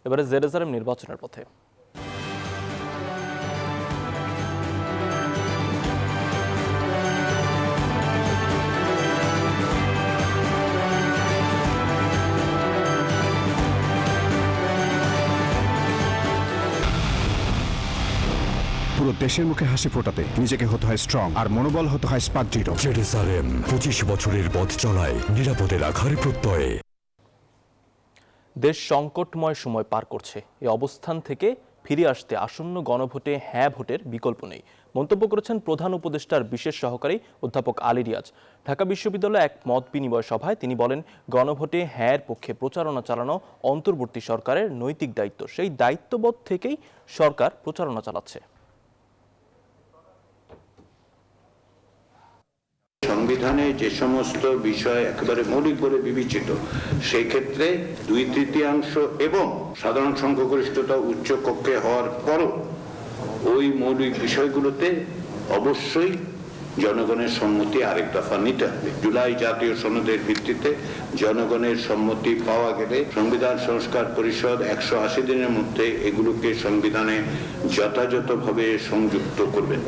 এবারে জেরুজালেম নির্বাচনের পথে। পুরো দেশের মুখে হাসি ফোটাতে নিজেকে হতে হয় স্ট্রং, আর মনোবল হতে হয় স্পার্ক দৃঢ়। জেরুজালেম 25 বছরের পথ চলায় নিরাপদে রাখার প্রত্যয়ে। দেশ সংকটময় সময় পার করছে। এই অবস্থান থেকে ফিরে আসতে আসন্ন গণভোটে হ্যাঁ ভোটের বিকল্প নেই মন্তব্য করেছেন প্রধান উপদেষ্টার বিশেষ সহকারী অধ্যাপক আলী রিয়াজ। ঢাকা বিশ্ববিদ্যালয়ে এক মত বিনিময় সভায় তিনি বলেন, গণভোটে হ্যাঁর পক্ষে প্রচারণা চালানো অন্তর্বর্তী সরকারের নৈতিক দায়িত্ব। সেই দায়িত্ববোধ থেকেই সরকার প্রচারণা চালাচ্ছে। সংবিধানে যে সমস্ত বিষয় একেবারে মৌলিক বলে বিবেচিত, সেই ক্ষেত্রে 2/3 এবং সাধারণ সংখ্যাগরিষ্ঠতা উচ্চ কক্ষে হওয়ার পরও ওই মৌলিক বিষয়গুলোতে অবশ্যই জনগণের সম্মতি আরেক দফা নিতে হবে। জুলাই জাতীয় সনদের ভিত্তিতে জনগণের সম্মতি পাওয়া গেলে সংবিধান সংস্কার পরিষদ 180 দিনের মধ্যে এগুলোকে সংবিধানে যথাযথভাবে সংযুক্ত করবেন।